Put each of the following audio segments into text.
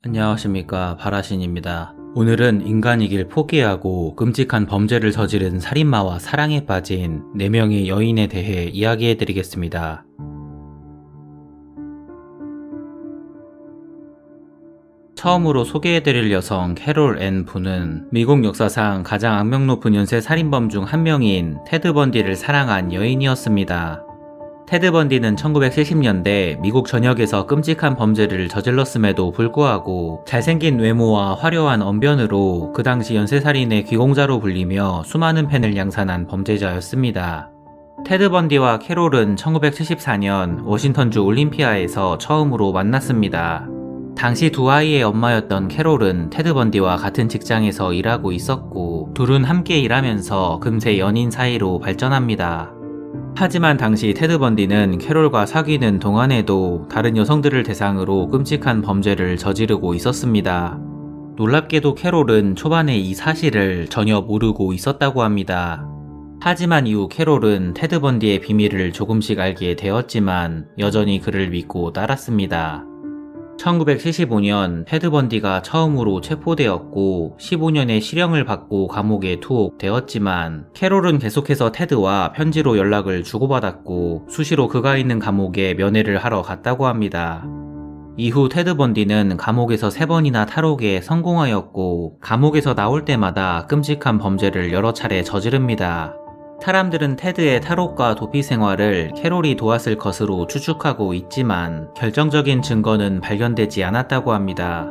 안녕하십니까, 바라신입니다. 오늘은 인간이길 포기하고 끔찍한 범죄를 저지른 살인마와 사랑에 빠진 4명의 여인에 대해 이야기해드리겠습니다. 처음으로 소개해드릴 여성 캐롤 앤 부는 미국 역사상 가장 악명 높은 연쇄 살인범 중 한 명인 테드 번디를 사랑한 여인이었습니다. 테드 번디는 1970년대 미국 전역에서 끔찍한 범죄를 저질렀음에도 불구하고 잘생긴 외모와 화려한 언변으로 그 당시 연쇄살인의 귀공자로 불리며 수많은 팬을 양산한 범죄자였습니다. 테드 번디와 캐롤은 1974년 워싱턴주 올림피아에서 처음으로 만났습니다. 당시 두 아이의 엄마였던 캐롤은 테드 번디와 같은 직장에서 일하고 있었고 둘은 함께 일하면서 금세 연인 사이로 발전합니다. 하지만 당시 테드 번디는 캐롤과 사귀는 동안에도 다른 여성들을 대상으로 끔찍한 범죄를 저지르고 있었습니다. 놀랍게도 캐롤은 초반에 이 사실을 전혀 모르고 있었다고 합니다. 하지만 이후 캐롤은 테드 번디의 비밀을 조금씩 알게 되었지만 여전히 그를 믿고 따랐습니다. 1975년 테드 번디가 처음으로 체포되었고 15년의 실형을 받고 감옥에 투옥되었지만 캐롤은 계속해서 테드와 편지로 연락을 주고받았고 수시로 그가 있는 감옥에 면회를 하러 갔다고 합니다. 이후 테드 번디는 감옥에서 3번이나 탈옥에 성공하였고 감옥에서 나올 때마다 끔찍한 범죄를 여러 차례 저지릅니다. 사람들은 테드의 탈옥과 도피 생활을 캐롤이 도왔을 것으로 추측하고 있지만 결정적인 증거는 발견되지 않았다고 합니다.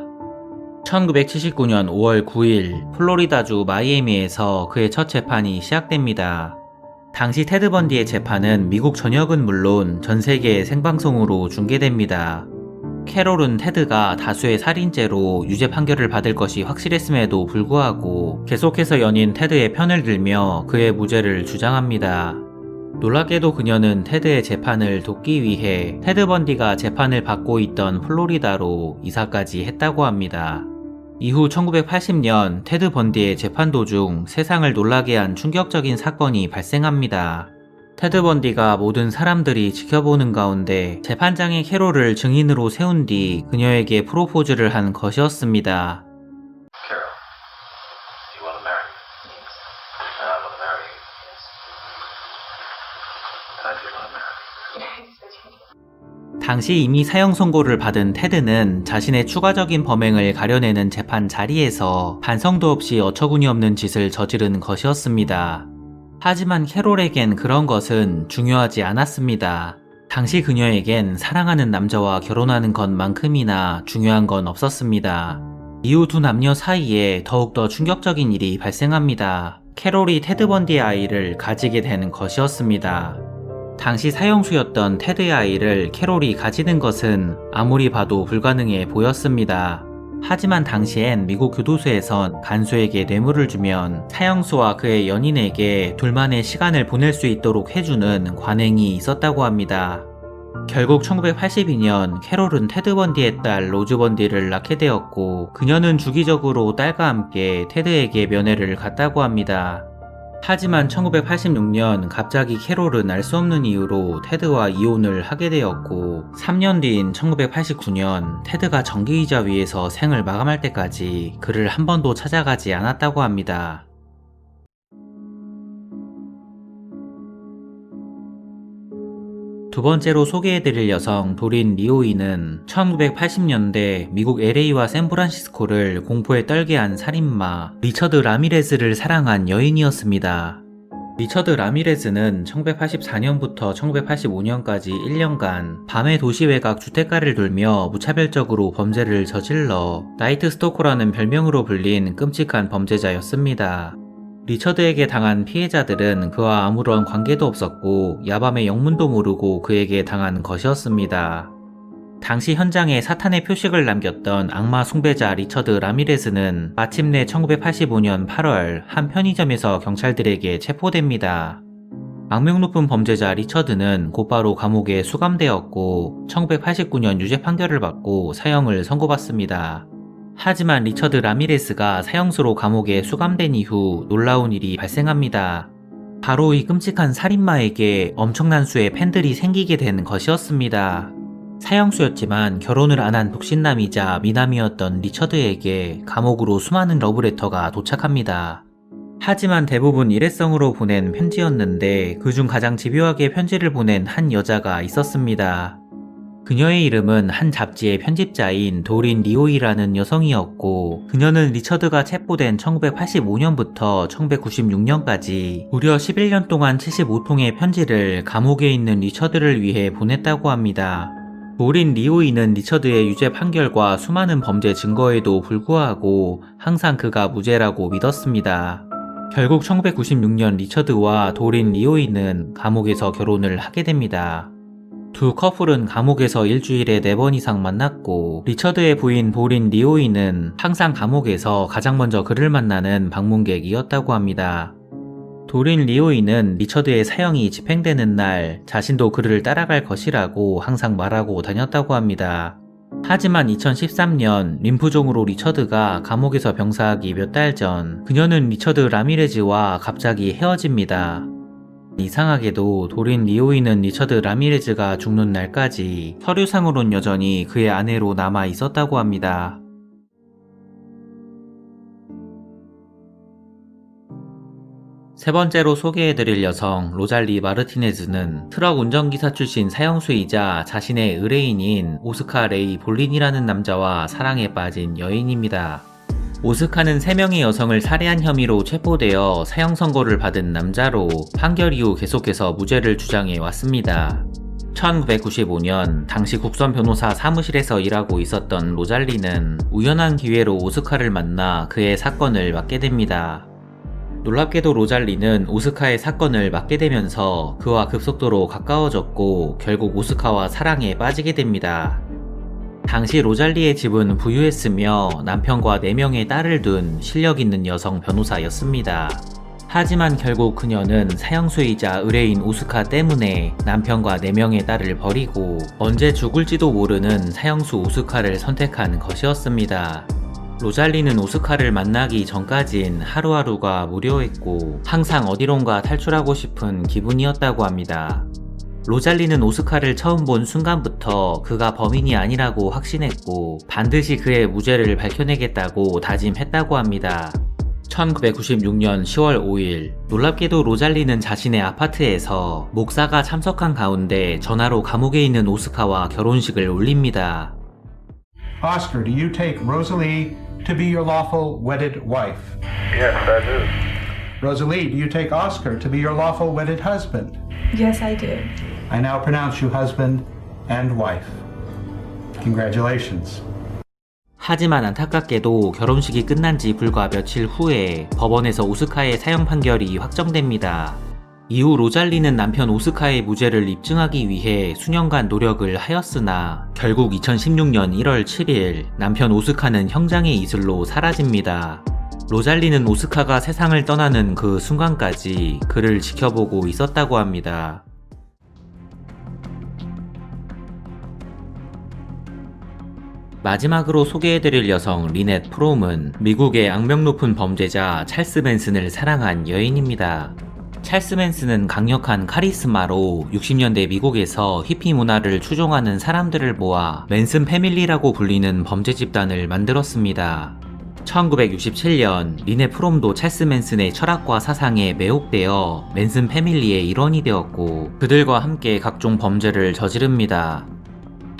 1979년 5월 9일 플로리다주 마이애미에서 그의 첫 재판이 시작됩니다. 당시 테드 번디의 재판은 미국 전역은 물론 전 세계에 생방송으로 중계됩니다. 캐롤은 테드가 다수의 살인죄로 유죄 판결을 받을 것이 확실했음에도 불구하고 계속해서 연인 테드의 편을 들며 그의 무죄를 주장합니다. 놀랍게도 그녀는 테드의 재판을 돕기 위해 테드 번디가 재판을 받고 있던 플로리다로 이사까지 했다고 합니다. 이후 1980년 테드 번디의 재판 도중 세상을 놀라게 한 충격적인 사건이 발생합니다. 테드 번디가 모든 사람들이 지켜보는 가운데 재판장의 캐롤을 증인으로 세운 뒤 그녀에게 프로포즈를 한 것이었습니다. Carol, do you want to marry me? Yes. And I want to marry you. Yes. I do want to marry you. 당시 이미 사형 선고를 받은 테드는 자신의 추가적인 범행을 가려내는 재판 자리에서 반성도 없이 어처구니 없는 짓을 저지른 것이었습니다. 하지만 캐롤에겐 그런 것은 중요하지 않았습니다. 당시 그녀에겐 사랑하는 남자와 결혼하는 것만큼이나 중요한 건 없었습니다. 이후 두 남녀 사이에 더욱더 충격적인 일이 발생합니다. 캐롤이 테드 번디의 아이를 가지게 되는 것이었습니다. 당시 사형수였던 테드의 아이를 캐롤이 가지는 것은 아무리 봐도 불가능해 보였습니다. 하지만 당시엔 미국 교도소에선 간수에게 뇌물을 주면 사형수와 그의 연인에게 둘만의 시간을 보낼 수 있도록 해주는 관행이 있었다고 합니다. 결국 1982년 캐롤은 테드 번디의 딸 로즈 번디를 낳게 되었고 그녀는 주기적으로 딸과 함께 테드에게 면회를 갔다고 합니다. 하지만 1986년 갑자기 캐롤은 알 수 없는 이유로 테드와 이혼을 하게 되었고 3년 뒤인 1989년 테드가 전기이자 위에서 생을 마감할 때까지 그를 한 번도 찾아가지 않았다고 합니다. 두 번째로 소개해드릴 여성 도린 리오이는 1980년대 미국 LA와 샌프란시스코를 공포에 떨게 한 살인마 리처드 라미레즈를 사랑한 여인이었습니다. 리처드 라미레즈는 1984년부터 1985년까지 1년간 밤의 도시 외곽 주택가를 돌며 무차별적으로 범죄를 저질러 나이트 스토커라는 별명으로 불린 끔찍한 범죄자였습니다. 리처드에게 당한 피해자들은 그와 아무런 관계도 없었고 야밤의 영문도 모르고 그에게 당한 것이었습니다. 당시 현장에 사탄의 표식을 남겼던 악마 숭배자 리처드 라미레스는 마침내 1985년 8월 한 편의점에서 경찰들에게 체포됩니다. 악명 높은 범죄자 리처드는 곧바로 감옥에 수감되었고 1989년 유죄 판결을 받고 사형을 선고받습니다. 하지만 리처드 라미레스가 사형수로 감옥에 수감된 이후 놀라운 일이 발생합니다. 바로 이 끔찍한 살인마에게 엄청난 수의 팬들이 생기게 된 것이었습니다. 사형수였지만 결혼을 안 한 독신남이자 미남이었던 리처드에게 감옥으로 수많은 러브레터가 도착합니다. 하지만 대부분 일회성으로 보낸 편지였는데 그중 가장 집요하게 편지를 보낸 한 여자가 있었습니다. 그녀의 이름은 한 잡지의 편집자인 도린 리오이라는 여성이었고, 그녀는 리처드가 체포된 1985년부터 1996년까지 무려 11년 동안 75통의 편지를 감옥에 있는 리처드를 위해 보냈다고 합니다. 도린 리오이는 리처드의 유죄 판결과 수많은 범죄 증거에도 불구하고 항상 그가 무죄라고 믿었습니다. 결국 1996년 리처드와 도린 리오이는 감옥에서 결혼을 하게 됩니다. 두 커플은 감옥에서 일주일에 4번 이상 만났고, 리처드의 부인 도린 리오이는 항상 감옥에서 가장 먼저 그를 만나는 방문객이었다고 합니다. 도린 리오이는 리처드의 사형이 집행되는 날 자신도 그를 따라갈 것이라고 항상 말하고 다녔다고 합니다. 하지만 2013년 림프종으로 리처드가 감옥에서 병사하기 몇 달 전, 그녀는 리처드 라미레즈와 갑자기 헤어집니다. 이상하게도 도린 리오이는 리처드 라미레즈가 죽는 날까지 서류상으론 여전히 그의 아내로 남아 있었다고 합니다. 세 번째로 소개해드릴 여성 로잘리 마르티네즈는 트럭 운전기사 출신 사형수이자 자신의 의뢰인인 오스카 레이 볼린이라는 남자와 사랑에 빠진 여인입니다. 오스카는 3명의 여성을 살해한 혐의로 체포되어 사형 선고를 받은 남자로 판결 이후 계속해서 무죄를 주장해 왔습니다. 1995년 당시 국선 변호사 사무실에서 일하고 있었던 로잘리는 우연한 기회로 오스카를 만나 그의 사건을 맡게 됩니다. 놀랍게도 로잘리는 오스카의 사건을 맡게 되면서 그와 급속도로 가까워졌고 결국 오스카와 사랑에 빠지게 됩니다. 당시 로잘리의 집은 부유했으며 남편과 4명의 딸을 둔 실력 있는 여성 변호사였습니다. 하지만 결국 그녀는 사형수이자 의뢰인 오스카 때문에 남편과 4명의 딸을 버리고 언제 죽을지도 모르는 사형수 오스카를 선택한 것이었습니다. 로잘리는 오스카를 만나기 전까진 하루하루가 무료했고 항상 어디론가 탈출하고 싶은 기분이었다고 합니다. 로잘리는 오스카를 처음 본 순간부터 그가 범인이 아니라고 확신했고 반드시 그의 무죄를 밝혀내겠다고 다짐했다고 합니다. 1996년 10월 5일, 놀랍게도 로잘리는 자신의 아파트에서 목사가 참석한 가운데 전화로 감옥에 있는 오스카와 결혼식을 올립니다. Oscar, do you take Rosalie to be your lawful wedded wife? Yes, I do. Rosalie, do you take Oscar to be your lawful wedded husband? Yes, I do. I now pronounce you husband and wife. Congratulations. 하지만 안타깝게도 결혼식이 끝난 지 불과 며칠 후에 법원에서 오스카의 사형 판결이 확정됩니다. 이후 로잘리는 남편 오스카의 무죄를 입증하기 위해 수년간 노력을 하였으나 결국 2016년 1월 7일 남편 오스카는 형장의 이슬로 사라집니다. 로잘리는 오스카가 세상을 떠나는 그 순간까지 그를 지켜보고 있었다고 합니다. 마지막으로 소개해드릴 여성 리넷 프롬은 미국의 악명 높은 범죄자 찰스 맨슨을 사랑한 여인입니다. 찰스 맨슨은 강력한 카리스마로 60년대 미국에서 히피 문화를 추종하는 사람들을 모아 맨슨 패밀리라고 불리는 범죄 집단을 만들었습니다. 1967년 리넷 프롬도 찰스 맨슨의 철학과 사상에 매혹되어 맨슨 패밀리의 일원이 되었고 그들과 함께 각종 범죄를 저지릅니다.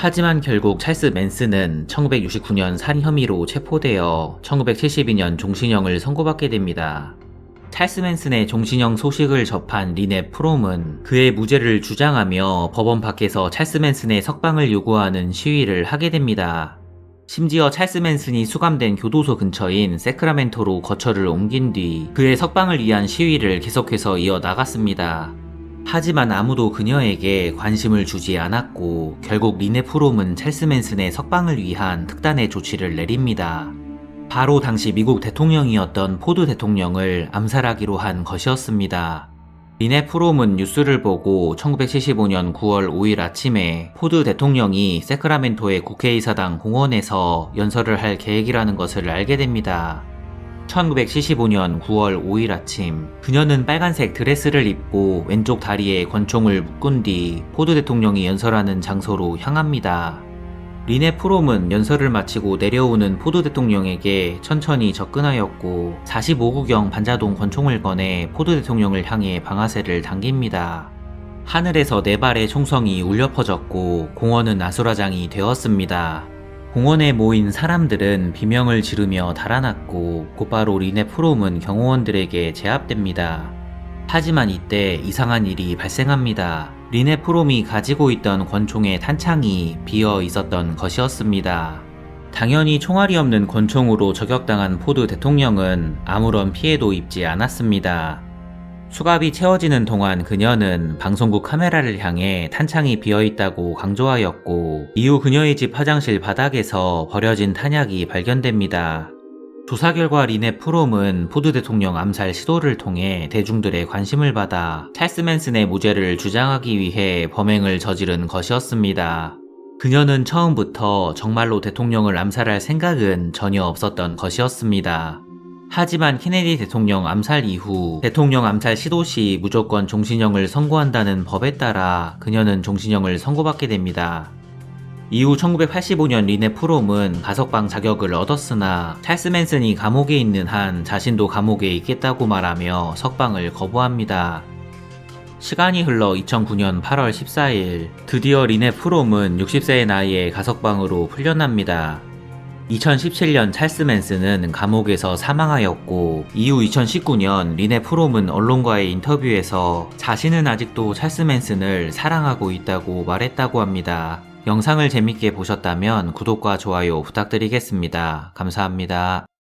하지만 결국 찰스 맨슨은 1969년 살인 혐의로 체포되어 1972년 종신형을 선고받게 됩니다. 찰스 맨슨의 종신형 소식을 접한 리넷 프롬은 그의 무죄를 주장하며 법원 밖에서 찰스 맨슨의 석방을 요구하는 시위를 하게 됩니다. 심지어 찰스 맨슨이 수감된 교도소 근처인 세크라멘토로 거처를 옮긴 뒤 그의 석방을 위한 시위를 계속해서 이어나갔습니다. 하지만 아무도 그녀에게 관심을 주지 않았고 결국 리넷 프롬은 찰스 맨슨의 석방을 위한 특단의 조치를 내립니다. 바로 당시 미국 대통령이었던 포드 대통령을 암살하기로 한 것이었습니다. 리넷 프롬은 뉴스를 보고 1975년 9월 5일 아침에 포드 대통령이 세크라멘토의 국회의사당 공원에서 연설을 할 계획이라는 것을 알게 됩니다. 1975년 9월 5일 아침, 그녀는 빨간색 드레스를 입고 왼쪽 다리에 권총을 묶은 뒤 포드 대통령이 연설하는 장소로 향합니다. 리네 프롬은 연설을 마치고 내려오는 포드 대통령에게 천천히 접근하였고 45구경 반자동 권총을 꺼내 포드 대통령을 향해 방아쇠를 당깁니다. 하늘에서 4발의 총성이 울려 퍼졌고 공원은 아수라장이 되었습니다. 공원에 모인 사람들은 비명을 지르며 달아났고 곧바로 리네 프롬은 경호원들에게 제압됩니다. 하지만 이때 이상한 일이 발생합니다. 리네 프롬이 가지고 있던 권총의 탄창이 비어 있었던 것이었습니다. 당연히 총알이 없는 권총으로 저격당한 포드 대통령은 아무런 피해도 입지 않았습니다. 수갑이 채워지는 동안 그녀는 방송국 카메라를 향해 탄창이 비어있다고 강조하였고 이후 그녀의 집 화장실 바닥에서 버려진 탄약이 발견됩니다. 조사 결과 리네 프롬은 포드 대통령 암살 시도를 통해 대중들의 관심을 받아 찰스 맨슨의 무죄를 주장하기 위해 범행을 저지른 것이었습니다. 그녀는 처음부터 정말로 대통령을 암살할 생각은 전혀 없었던 것이었습니다. 하지만 케네디 대통령 암살 이후 대통령 암살 시도 시 무조건 종신형을 선고한다는 법에 따라 그녀는 종신형을 선고받게 됩니다. 이후 1985년 리네 프롬은 가석방 자격을 얻었으나 찰스 맨슨이 감옥에 있는 한 자신도 감옥에 있겠다고 말하며 석방을 거부합니다. 시간이 흘러 2009년 8월 14일 드디어 리네 프롬은 60세의 나이에 가석방으로 풀려납니다. 2017년 찰스 맨슨은 감옥에서 사망하였고 이후 2019년 리네 프롬은 언론과의 인터뷰에서 자신은 아직도 찰스 맨슨을 사랑하고 있다고 말했다고 합니다. 영상을 재밌게 보셨다면 구독과 좋아요 부탁드리겠습니다. 감사합니다.